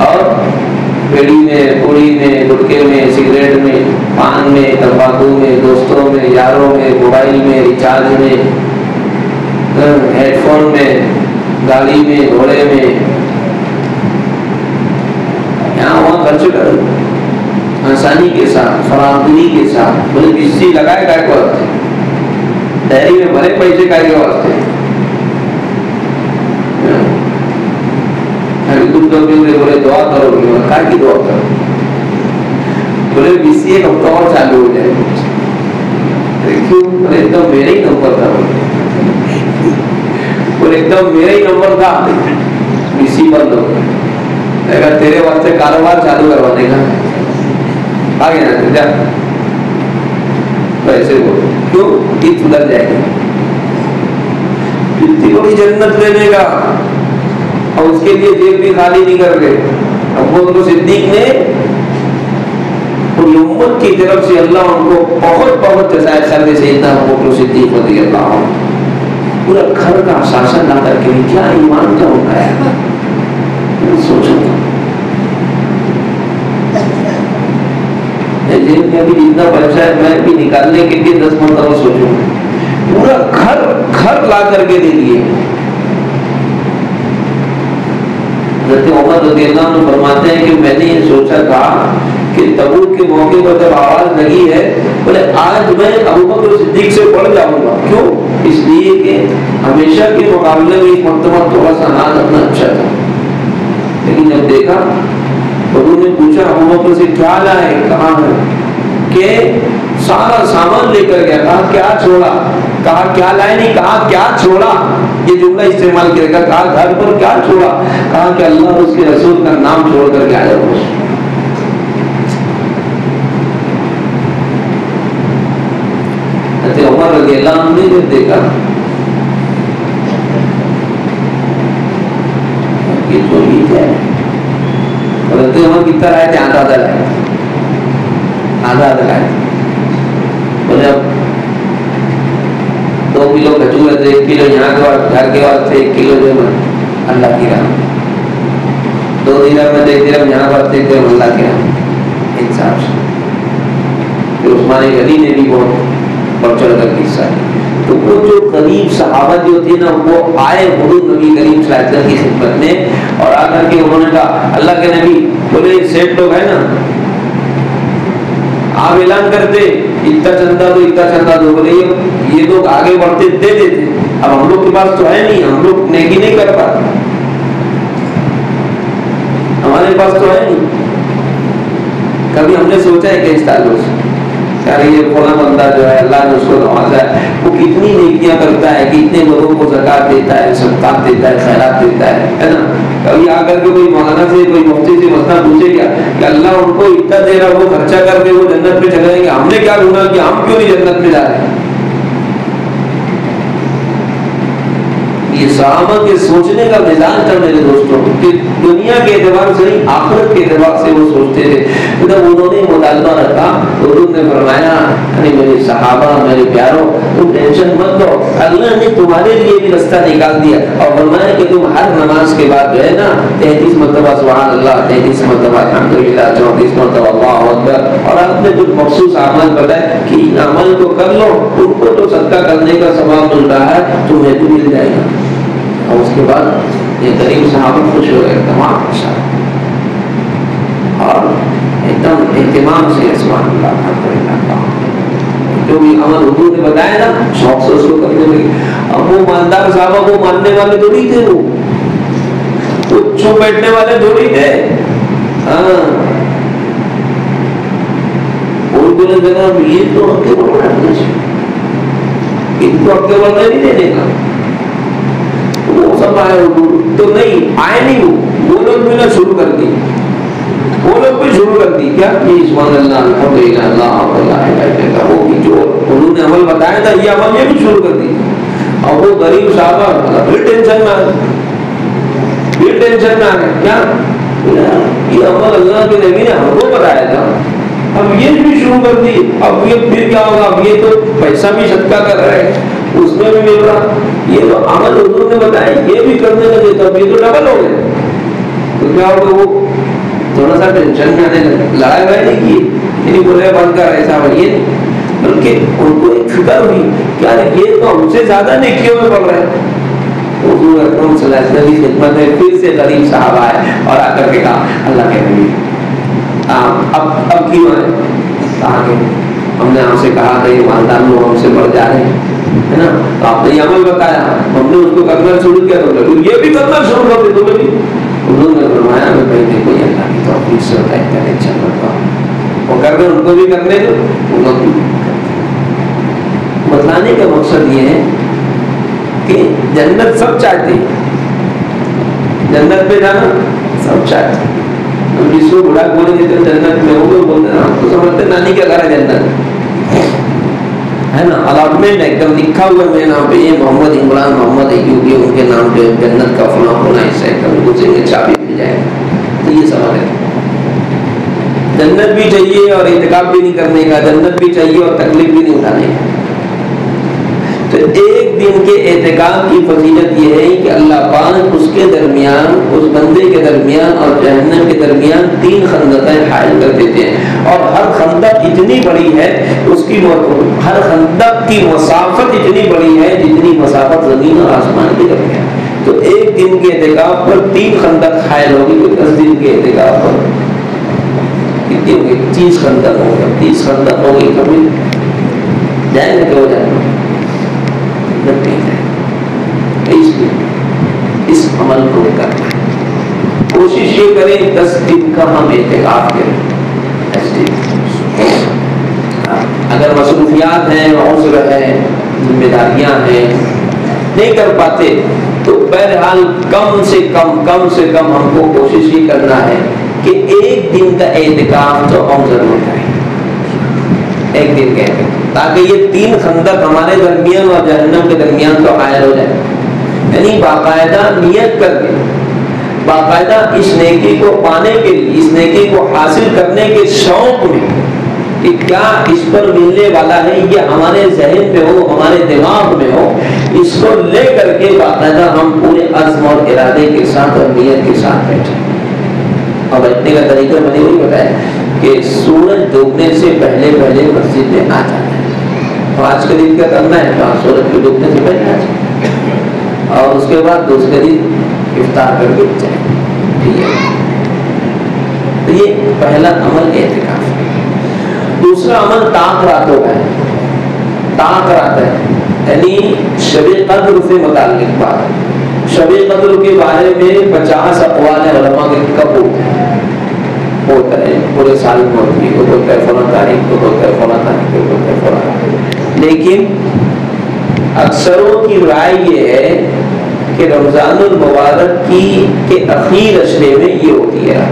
اور بیڑی میں، پوڑی میں، گٹکے میں، سگریٹ میں، پان میں، تمباکو میں، دوستوں میں، یاروں میں، موبائل میں، ریچارج میں، ہیڈ فون میں، گاڑی میں، گھوڑے میں، یہاں وہاں خرچ کرو آسانی کے ساتھ، فراخری کے ساتھ. بولے کسی لگائے گا کو ڈائری میں بھرے پیسے کا کے واسطے. تم تو بولے دعا کرو گے، کیا کی دعا کرو؟ بولے BCA ایک ہفتہ اور چالو ہو جائے. کیوں؟ ایک دم میرا ہی نمبر تھا، ایک دم میرا ہی نمبر تھا. BCA بند ہو گیا، تیرے واسطے کاروبار چالو کروانے کا آگے نا جا ایسے بولو. کیوں؟ عید سدھر جائے گی. اتنی بڑی جنت لینے کا، اور اس کے لیے جیب بھی خالی نہیں کر رہے. ابو بکر صدیق نے پوری امت کی طرف سے اللہ ان کو بہت بہت جزائے خیر سیدنا ابو بکر صدیق رضی اللہ عنہ پورا گھر کا شاشن لا کر کے. کیا ایمان کا ہوتا ہے، سوچا جیب میں بھی جتنا پیسہ ہے میں بھی نکالنے کے لیے 10 مرتبہ سوچوں. پورا گھر لا کر کے دے دیے. حضرت عمر رضی اللہ عنہ فرماتے ہیں کہ میں نے یہ سوچا تھا کہ تبوک کے موقع پر جب آواز لگی ہے بولے آج میں ابو بکر صدیق سے بڑھ جاؤں گا. کیوں؟ اس لیے کہ ہمیشہ کے مقابلے میں ایک مرتبہ تھوڑا سا ناز اپنا اچھا تھا، لیکن جب دیکھا حضور نے پوچھا ابو بکر سے کیا لائے، کہاں ہے؟ کہ سارا سامان لے کر گیا. کہا کیا چھوڑا؟ کہا کیا لائے نہیں، کہا کیا چھوڑا. یہ جملہ استعمال کرے گا. کہا گھر پر کیا چھوڑا؟ کہا کہ اللہ اور اس کے رسول کا نام چھوڑ کر کے آیا ہو. عمر رضی اللہ عنہ نے جب دیکھا یہ تو عید ہے، حضرت عمر کتنا لائے تھے؟ آدھا لائے، آدھا لائے. بولے اب 2 کلو کھجور تھے، 1 کلو یہاں کے بعد گھر کے بعد تھے، 1 کلو جو اللہ کی راہ، 2 درہم میں 1 درہم یہاں پر تھے، 1 درہم اللہ کی راہ انصاف سے. پھر عثمان غنی نے بھی بہت بڑھ چڑھ کر حصہ لیا. تو وہ جو قریب صحابہ جو تھے نا وہ آئے حضور نبی کریم صلی اللہ علیہ وسلم کی خدمت میں اور آ کر کے انہوں نے کہا اللہ کے نبی بولے سیٹ لوگ ہے نا آپ اعلان کرتے اتنا چندہ دو اتنا چندہ دو، بولے یہ لوگ آگے بڑھتے دے دیتے، اب ہم لوگ کے پاس تو ہے نہیں، ہم لوگ نیکی نہیں کر پاتے، ہمارے پاس تو ہے نہیں. کبھی ہم نے سوچا ہے کہ اس تعلق سے یار یہ فلاں بندہ جو ہے اللہ نے اس کو نوازا ہے وہ کتنی نیکیاں کرتا ہے، کتنے لوگوں کو زکات دیتا ہے، صدقات دیتا ہے، خیرات دیتا ہے نا. کبھی آ کر کے کوئی مولانا سے کوئی مفتی سے مسئلہ پوچھے گیا کہ اللہ ان کو اتنا دے رہا وہ خرچہ کر کے وہ جنت میں چلے جائیں گے، ہم نے کیا گناہ کیا، ہم کیوں نہیں جنت میں جا رہے ہیں؟ یہ صحابہ کے سوچنے کا مزاج تھا میرے دوستوں کہ دنیا کے اعتبار سے نہیں آخرت کے اعتبار سے وہ سوچتے تھے. جب انہوں نے مطالبہ رکھا حضور نے فرمایا ارے میرے صحابہ میرے پیاروں تم ٹینشن مت لو، اللہ نے تمہارے لیے بھی راستہ نکال دیا اور فرمایا کہ تم ہر نماز کے بعد جو ہے نا 33 مرتبہ سبحان اللہ، 33 مرتبہ الحمدللہ، 34 مرتبہ اللہ اکبر، اور آپ نے کچھ مخصوص اعمال بتائے کہ ان عمل کو کر لو، ان کو تو صدقہ کرنے کا ثواب مل رہا ہے تمہیں بھی مل جائے گا. اور اس کے بعد یہ غریب صحابہ خوش ہو گئے تمام اور ایک دم اہتمام سے سبحان اللہ جو بھی عمل حضور نے بتایا نا شوق سے اس کو کرنے لگے. اب وہ مالدار صحابہ وہ ماننے والے تھوڑی تھے، وہ چھپ بیٹھنے والے تھوڑی تھے. ہاں ان کو نے کہا یہ تو ہم کے بڑھنا چاہیے، ان کو ہم کے بڑھنا نہیں دینے کا. وہ سب آئے تو نہیں آئے نہیں، وہ لوگ بھی نہ شروع کر دی، وہ لوگ بھی شروع کر دی کیا یہ سبحان اللہ الحمدللہ اللہ وہ بھی جو انہوں نے عمل بتایا تھا یہ عمل یہ بھی شروع کر دی. اور وہ غریب صحابہ پھر ٹینشن میں آ گئے کیا یہ عمل اللہ کے نبی نے ہم کو بتایا تھا، اب یہ بھی شروع کر دی، اب یہ پھر کیا ہوگا، اب یہ تو پیسہ بھی صدقہ کر رہے ہیں اس میں بھی مل رہا، یہ تو عمل حضور نے بتایا یہ بھی کرنے لگے تو اب یہ تو ڈبل ہو گئے. تو کیا ہوگا وہ تھوڑا سا ٹینشن میں آنے لگے، لڑائی وڑائی نہیں کی، نہیں بولے بند کر ایسا یہ نہیں، بلکہ ان کو ایک فکر ہوئی کہ یہ تو ہم سے زیادہ نیکیوں میں پڑ رہے ہیں. حضور اکرم صلی اللہ علیہ وسلم کی خدمت میں پھر سے غریب صاحب آئے اور آ کر کے کہا اللہ کے نبی اب کیوں آئے؟ کہا کہ ہم نے آپ سے کہا کہ ایماندار لوگ ہم سے بڑھ جا رہے ہیں ہے نا، تو آپ نے یہ عمل بتایا ہم نے اس کو کرنا شروع کیا تو یہ بھی کرنا شروع کر دے تمہیں بھی. انہوں نے فرمایا میں بھائی دیکھو یہ اللہ کی توفیق سے ہوتا ہے ٹینشن کرتا ہوں وہ کر دیں ان کو بھی کرنے دو ان لوگ بھی. بتلانے کا مقصد یہ ہے کہ جنت سب چاہتے ہیں، جنت پہ جانا سب چاہتے ہیں. جس کو بڑا بولیں گے جنت میں ہوں گے بولتے ہیں آپ کو سمجھتے نانی کا گھر ہے جنت ہے نا، الاٹمنٹ ایک دم لکھا ہوا ہے میرے نام پہ یہ محمد عمران محمد ہے کیونکہ ان کے نام پہ جنت کا فلاں ہونا اس سے گزریں گے چابی مل جائے گا. تو یہ سوال ہے جنت بھی چاہیے اور اعتکاف بھی نہیں کرنے کا، جنت بھی چاہیے اور تکلیف بھی نہیں اٹھانے کا. تو ایک دن کے اعتکاف کی فضیلت یہ ہے کہ اللہ پاک اس کے درمیان اس بندے کے درمیان اور جہنم کے درمیان 3 خندقیں حائل کر دیتے ہیں اور ہر خندق اتنی بڑی ہے اس کی ہر خندق کی مسافت اتنی بڑی ہے جتنی مسافت زمین اور آسمان کے درمیان. تو ایک دن کے اعتکاف پر 3 خندق حائل ہوگی تو 10 دن کے اعتکاف پر کتنی ہوگی 30 خندق ہوگا 30 خندق ہوگی. کبھی جائیں گے کہ ہو جائیں گے اس عمل کو کرنا ہے. کوشش یہ کریں 10 دن کا ہم اعتکاف کریں. اگر مصروفیات ہیں عذر ہے ذمہ داریاں ہیں نہیں کر پاتے تو بہرحال کم سے کم ہم کو کوشش یہ کرنا ہے کہ ایک دن کا اعتکاف تو ہم ضرور کریں. ایک دن کے تاکہ یہ 3 خندق ہمارے درمیان اور جہنم کے درمیان تو حائل ہو جائے. یعنی باقاعدہ نیت کر کے باقاعدہ اس نیکی کو پانے کے لیے، اس نیکی کو حاصل کرنے کے شوق میں کہ کیا اس پر ملنے والا ہے، یہ ہمارے ذہن میں ہو، ہمارے دماغ میں ہو، اس کو لے کر کے باقاعدہ ہم پورے عزم اور ارادے کے ساتھ اور نیت کے ساتھ بیٹھیں۔ اور بیٹھنے کا طریقہ میں نے وہی بتایا کہ سورج ڈوبنے سے پہلے پہلے مسجد میں آ جانا ہے۔ تو آج کے دن کیا کرنا ہے؟ سورج کے ڈوبنے سے پہلے آ جائے اور اس کے بعد دوسرے دن افطار کر کے جائے، ٹھیک ہے؟ تو یہ پہلا عمل اعتکاف ہے۔ دوسرا عمل طاق راتوں کا ہے۔ طاق رات ہے یعنی شب قدر سے متعلق بات۔ شب قدر کے بارے میں 50 اقوال علماء کے کب ہوتا ہے، پورے سال میں ہوتی ہے، کوئی ہوتا ہے فلاں تاریخ کو، ہوتا ہے فلاں تاریخ کو، ہوتا ہے فلاں تاریخ۔ لیکن اکثروں کی رائے یہ ہے کہ رمضان المبارک کے اخیر اشرے میں یہ ہوتی ہے۔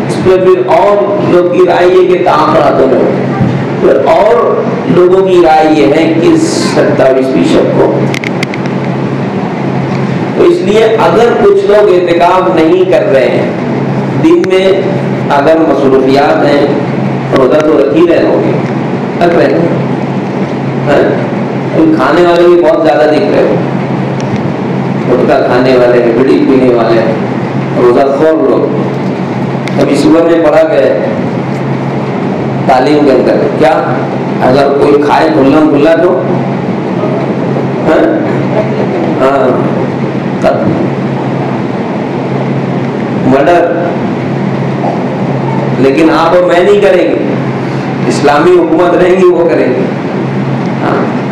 اس پہ پھر اور لوگ کی رائے یہ کہ طاق راتوں میں ہوتی ہے، پھر اور لوگوں کی رائے یہ ہے کہ 27ویں شب کو۔ تو اس لیے اگر کچھ لوگ اعتکاف نہیں کر رہے ہیں، دن میں اگر مصروفیات ہیں، روزہ تو رکھ ہی رہے ہوں گے، رکھ رہے ہیں، کھانے والے بھی بہت زیادہ دکھ رہے ہو، گٹکا کھانے والے، بڑی پینے والے، روزہ خور لوگ۔ ابھی صبح میں پڑھا گیا تعلیم کے اندر کیا اگر کوئی کھائے کھلا کھلا تو مرڈر، لیکن آپ اور میں نہیں کریں گے، اسلامی حکومت رہیں گی وہ کریں گے۔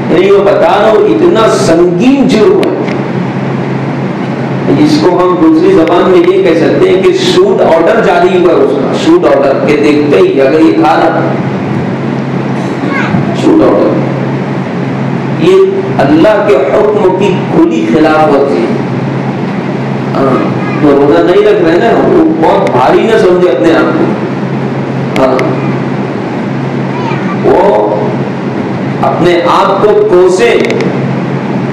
یعنی وہ بتا رہا ہوں اتنا سنگین جرم ہے، جس کو ہم دوسری زبان میں یہ کہہ سکتے ہیں کہ شوٹ آرڈر جاری ہوا، اس کا شوٹ آرڈر کے دیکھتے ہی اگر یہ کھا رہا، شوٹ آرڈر، یہ اللہ کے حکم کی کھلی خلاف ورزی ہے۔ جو روزہ نہیں رکھ رہے نا وہ بہت بھاری نہ سمجھے اپنے آپ کو، وہ اپنے آپ کو کوسے،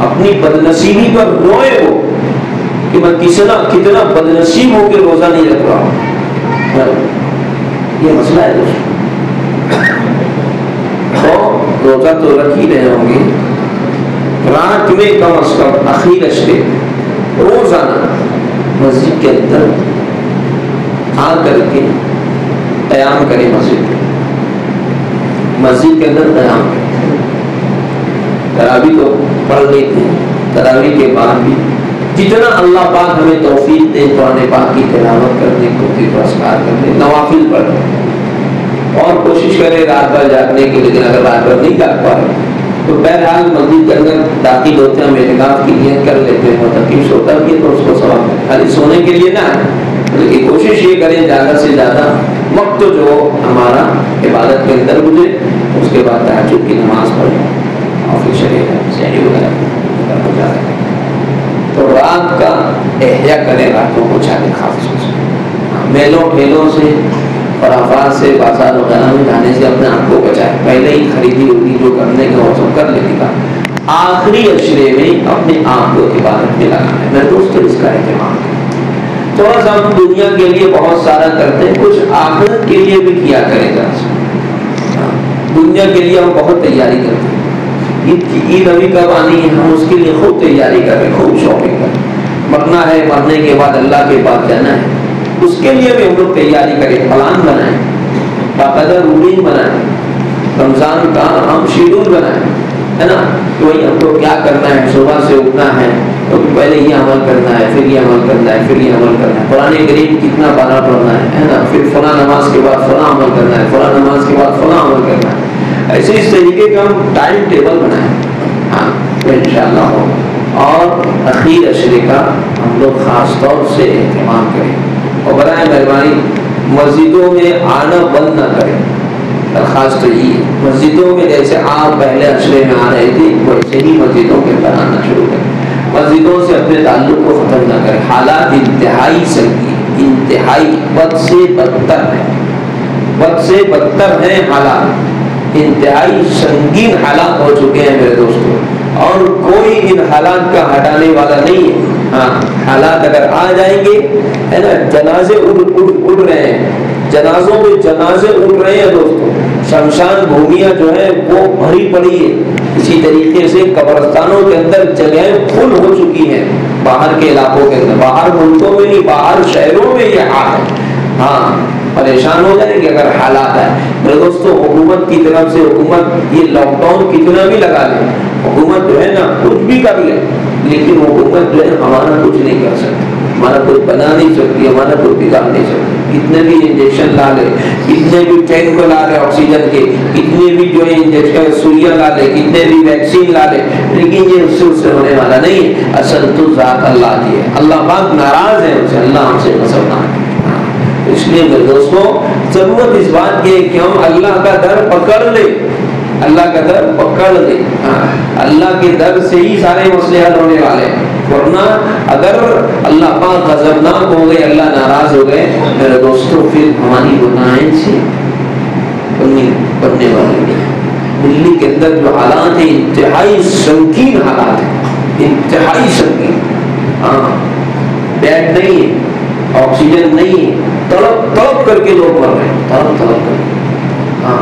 اپنی بدنصیبی پر روئے ہو کہ میں کتنا بدنصیب ہو کے روزہ نہیں رکھ رہا ہوں۔ یہ مسئلہ ہے تو روزہ تو رکھ ہی رہے ہوں گے، رات میں کم از کم اخیر اشرے روزانہ مسجد کے اندر آ کر کے قیام کرے، مسجد کے اندر قیام کرے۔ تراویح تو پڑھ لیتے ہیں، تراویح کے بعد بھی جتنا اللہ پاک ہمیں توفیق دے قرآن پاک کی تلاوت کرنے کو، اذکار کرنے، نوافل پڑھنے، اور کوشش کرے رات بھر جاگنے کی، لیکن اگر رات بھر نہیں جاگ پائے تو بہرحال مسجد کے اندر داخل ہوتے ہیں، ہم اعتکاف کی نیت کر لیتے ہیں، تکلیف ہوتا بھی ہے تو اس کو ثواب ہے، خالی سونے کے لیے نہ ہے، لیکن کوشش یہ کریں زیادہ سے زیادہ وقت جو ہمارا عبادت کے اندر گزرے، اس کے بعد تہجد کی نماز پڑھیں اور پھر شہری وغیرہ ہو جاتا ہے۔ تو رات کا احیا کریں، راتوں کو چاہے خاص میلوں ٹھیلوں سے، خرافات سے، بازار وغیرہ میں جانے سے اپنے آپ کو بچائے۔ پہلے ہی خریدی ہوگی جو کرنے کا وہ سب کر لینے کا، آخری اشرے میں اپنے آپ کو عبادت میں لگانا ہے۔ میں دوستوں اس کا اہتمام کریں، تھوڑا سا ہم دنیا کے لیے بہت سارا کرتے ہیں، کچھ آخرت کے لیے بھی کیا کرے گا۔ دنیا کے لیے ہم بہت تیاری کرتے ہیں، عید ابھی کب آنی ہے، ہم اس کے لیے خوب تیاری کریں، خوب شاپنگ کریں، مرنا ہے، مرنے کے بعد اللہ کے پاس جانا ہے، اس کے لیے بھی ہم لوگ تیاری کریں، پلان بنائیں، باقاعدہ روٹین بنائیں، رمضان کا ہم شیڈول بنائیں، ہے نا، کہ وہی ہم کو کیا کرنا ہے، صبح سے اٹھنا ہے تو پہلے یہ عمل کرنا ہے، پھر یہ عمل کرنا ہے، پھر یہ عمل کرنا ہے، قرآن کریم کتنا پارہ پڑھنا ہے نا، پھر فلاں نماز کے بعد فلاں عمل کرنا ہے، فلاں نماز کے بعد فلاں عمل کرنا ہے، ایسے اس طریقے کا ہم ٹائم ٹیبل بنائیں، ہاں تو انشاءاللہ ہو۔ اور اخیر اشرے کا ہم لوگ خاص طور سے اہتمام کریں، اور برائے مہربانی مسجدوں میں آنا بند نہ کریں۔ درخواست تو یہ مسجدوں میں جیسے آپ پہلے اشرے میں آ رہے تھے ویسے ہی مسجدوں کے اندر آنا شروع کریں، مسجدوں سے اپنے تعلق کو ختم نہ کریں۔ حالات انتہائی سنگین، انتہائی بد سے بدتر ہیں، بد سے بدتر ہیں حالات، انتہائی سنگین حالات ہو چکے ہیں میرے دوستوں، اور کوئی ان حالات کا ہٹانے والا نہیں ہے۔ ہاں حالات اگر آ جائیں گے ہے نا، جنازے اڑ رہے ہیں، جنازوں پہ جنازے اڑ رہے ہیں دوستوں، شمشان بھومیاں جو ہے وہ بھری پڑی ہے، اسی طریقے سے قبرستانوں کے اندر جگہیں فل ہو چکی ہیں، باہر کے علاقوں کے اندر، باہر ملکوں میں نہیں، باہر شہروں میں یہ حال ہے۔ ہاں پریشان ہو جائیں گے اگر حالات ہے۔ میرے دوستوں حکومت کی طرف سے، حکومت یہ لاک ڈاؤن کتنا بھی لگا لے، حکومت جو ہے نا کچھ بھی کر لے، لیکن حکومت جو ہے ہمارا کچھ نہیں کر سکتی، ہمارا کچھ بنا نہیں سکتی، ہمارا کچھ بگاڑ نہیں سکتی، کتنے بھی انجیکشن لا لے، کتنے بھی ٹینک لا لے آکسیجن کے، کتنے بھی جو ہے انجیکشن سوئیاں لا لے، کتنے بھی ویکسین لا لے، لیکن یہ اس سے ہونے والا نہیں ہے۔ اصل تو ذات اللہ کی ہے، اللہ پاک ناراض ہے ان سے، اللہ ہم سے مسلمان ہے۔ اس لیے میرے دوستوں ضرورت اس بات کی ہے کہ ہم اللہ کا در پکڑ لیں، اللہ کا در پکڑ لیں، اللہ کے در سے ہی سارے مسئلے حل ہونے والے ہیں، ورنہ اگر اللہ پاک غضبناک ہو گئے، اللہ ناراض ہو گئے میرے دوستوں، پھر ہماری گناہیں سے بننے والی ہیں۔ دلی کے اندر جو حالات ہیں انتہائی سنگین حالات ہیں، انتہائی سنگین، بیڈ نہیں ہے، آکسیجن نہیں ہے، تڑپ تڑپ کر کے لوگ مر رہے ہیں، تڑپ تڑپ کر کے۔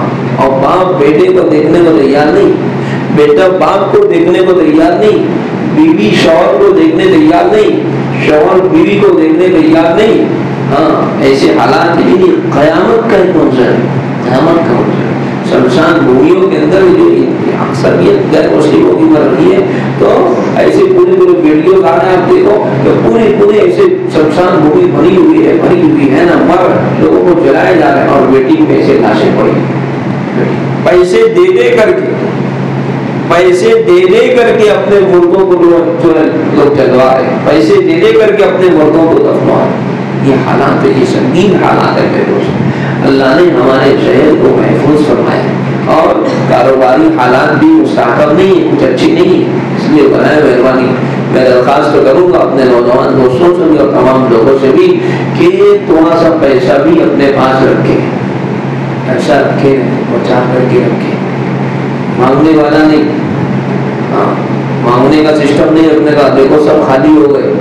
اور باپ بیٹے کو دیکھنے کو تیار نہیں، بیٹا باپ کو دیکھنے کو تیار نہیں، بیوی شوہر کو دیکھنے تیار نہیں، شوہر بیوی کو دیکھنے تیار نہیں۔ ایسے حالات ہی نہیں، قیامت کا ایک منظر ہے، قیامت کا منظر ہے۔ شمشان بھومیوں کے اندر جو اکثریت غیر مسلموں کی مر رہی ہے، تو ایسے پورے ویڈیوز آ رہے ہیں، آپ دیکھو کہ پورے ایسے شمشان بھومی بھری ہوئی ہے نا، مر لوگوں کو جلائے جا رہے ہیں، اور ویٹنگ میں ایسے لاشیں پڑی، پیسے دے کر کے اپنے مردوں کو لوگ جلوا رہے ہیں، پیسے دے کر کے اپنے مردوں کو دفنوا رہے ہیں۔ یہ حالات ہے، یہ سنگین حالات ہے میرے دوست۔ اللہ نے ہمارے شہر کو محفوظ فرمایا، اور کاروباری حالات بھی مستحکم نہیں ہے، کچھ اچھی نہیں ہے، اس لیے برائے مہربانی میں درخواست کروں گا اپنے نوجوان دوستوں سے بھی اور تمام لوگوں سے بھی کہ تھوڑا سا پیسہ بھی اپنے پاس رکھے، پیسہ رکھے، بچا کر کے رکھے، مانگنے والا نہیں، مانگنے کا سسٹم نہیں رکھنے کا۔ دیکھو سب خالی ہو گئے،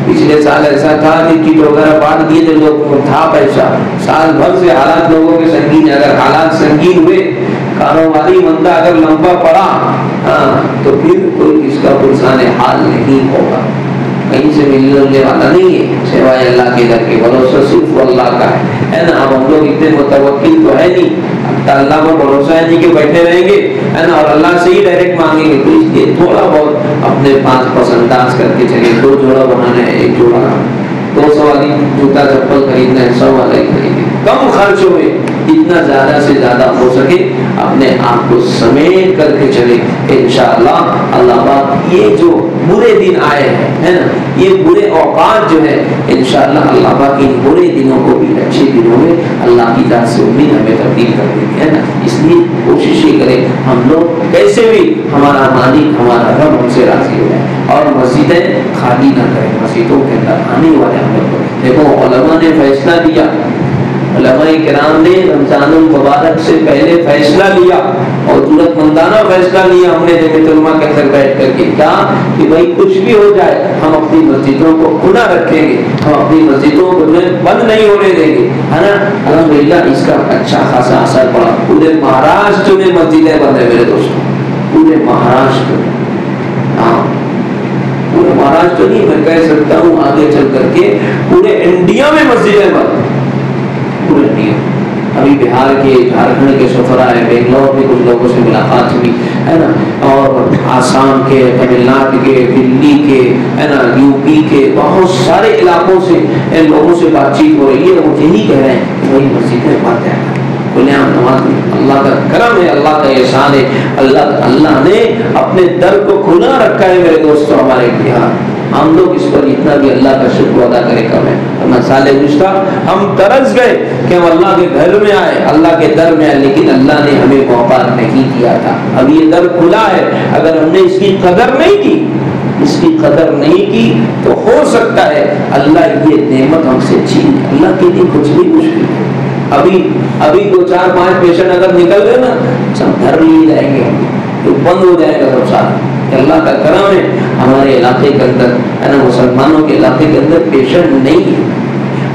پچھلے سال ایسا تھا کہ کٹ وغیرہ بانٹ دیے تھے لوگ، تھا پیسہ، سال بھر سے حالات لوگوں کے سنگین، اگر حالات سنگین ہوئے، کاروباری مندہ اگر لمبا پڑا تو پھر کوئی کس کا پرسان حال نہیں ہوگا، کہیں سے ملنے والا نہیں ہے سوائے اللہ کے در کے، بھروسہ صرف اللہ کا ہے نا۔ اب ہم لوگ اتنے متوکل تو ہے نہیں، اللہ پر بھروسہ ہے نہیں کہ بیٹھے رہیں گے ہے نا، اور اللہ سے ہی ڈائریکٹ مانگیں گے، تو اس لیے تھوڑا بہت اپنے پاس پسنداز کر کے چلے، 2 جوڑا بنانا ہے، 1 جوڑا، 200 والی جوتا چپل خریدنا ہے، 100 والا ہی خریدیں، کم خرچوں میں جتنا زیادہ سے زیادہ ہو سکے اپنے آپ کو سمیٹ کر کے چلے، انشاءاللہ اللہ پاک یہ جو برے دن آئے ہیں ہے نا، یہ برے اوقات جو ہے انشاءاللہ اللہ پاک ان برے دنوں کو بھی اچھے دنوں میں اللہ کی ذات سے امید ہمیں تبدیل کر دیں گے ہے نا۔ اس لیے کوشش یہ کریں ہم لوگ کیسے بھی ہمارا مالک ہمارا رب ہم سے راضی ہو جائے، اور مسجدیں خالی نہ کریں، مسجدوں کے اندر آنے والے ہم لوگ دیکھو علماء نے فیصلہ دیا، علماء کرام نے رمضان المبارک سے پہلے فیصلہ لیا، اور ضرورت مندانہ فیصلہ لیا ہم نے جمعیت علماء کے اندر بیٹھ کر کے، کیا کہ بھائی کچھ بھی ہو جائے ہم اپنی مسجدوں کو کھلا رکھیں گے، ہم اپنی مسجدوں کو بند نہیں ہونے دیں گے ہے نا۔ الحمدللہ اس کا اچھا خاصا اثر پڑا، پورے مہاراشٹر میں مسجدیں بند ہیں میرے دوستوں، پورے مہاراشٹر، پورے مہاراشٹر نہیں میں کہہ سکتا ہوں آگے چل کر کے پورے انڈیا میں مسجدیں بند، پورے انڈیا۔ ابھی بہار کے، جھارکھنڈ کے سفر آئے، بنگلور میں کچھ لوگوں سے ملاقات ہوئی ہے نا، اور آسام کے، تمل ناڈو کے، دلی کے ہے نا، یو پی کے، بہت سارے علاقوں سے ان لوگوں سے بات چیت ہو رہی ہے، وہ یہی کہہ رہے ہیں کہ وہی مسجدیں بند ہیں، اللہ کا کرم ہے، اللہ کا احسان ہے، اللہ نے اپنے در کو کھلا رکھا ہے میرے دوستوں ہمارے بہار۔ ہم لوگ اس پر اتنا بھی اللہ کا شکر ادا کرے کم ہے، ورنہ سال گزشتہ ہم ترس گئے کہ ہم اللہ کے گھر میں آئے، اللہ کے در میں آئے، لیکن اللہ نے ہمیں موقع نہیں دیا تھا۔ اب یہ در کھلا ہے، اگر ہم نے اس کی قدر نہیں کی، اس کی قدر نہیں کی تو ہو سکتا ہے اللہ یہ نعمت ہم سے چھین، اللہ کے لیے کچھ بھی مشکل ہے۔ ابھی 2-4-5 پیشنٹ اگر نکل گئے نا، سب گھر لیے جائیں گے، تو بند ہو جائے گا سب ساتھ، کہ اللہ کا کرم ہے ہمارے علاقے کے اندر ہے نا مسلمانوں کے علاقے کے اندر پیشنٹ نہیں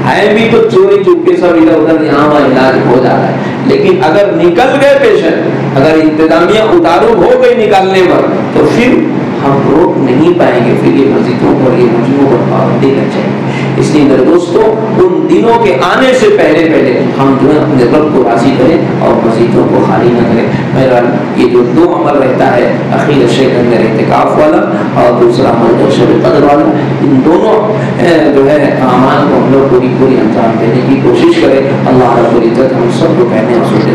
ہے بھی تو چوری چپکے سب ادھر ادھر یہاں وہاں علاج ہو جا رہا ہے، لیکن اگر نکل گئے پیشنٹ، اگر انتظامیہ اتارو ہو گئی نکالنے پر تو پھر ہم روک نہیں پائیں گے، پھر یہ مسجدوں پر یہ مجموعوں پر پابندی لگ جائے گی۔ اس لیے میرے دوستوں ان دنوں کے آنے سے پہلے ہم جو ہے اپنے رب کو راضی کریں اور مسجدوں کو خالی نہ کریں۔ میرا یہ جو دو عمل رہتا ہے اخیر شب کے اندر اعتکاف والا اور دوسرا عمل جو شب قدر والا، ان دونوں جو ہے اعمال کو ہم لوگ پوری انجام دینے کی کوشش کریں۔ اللہ رب العزت ہم سب کو کہنے اور سننے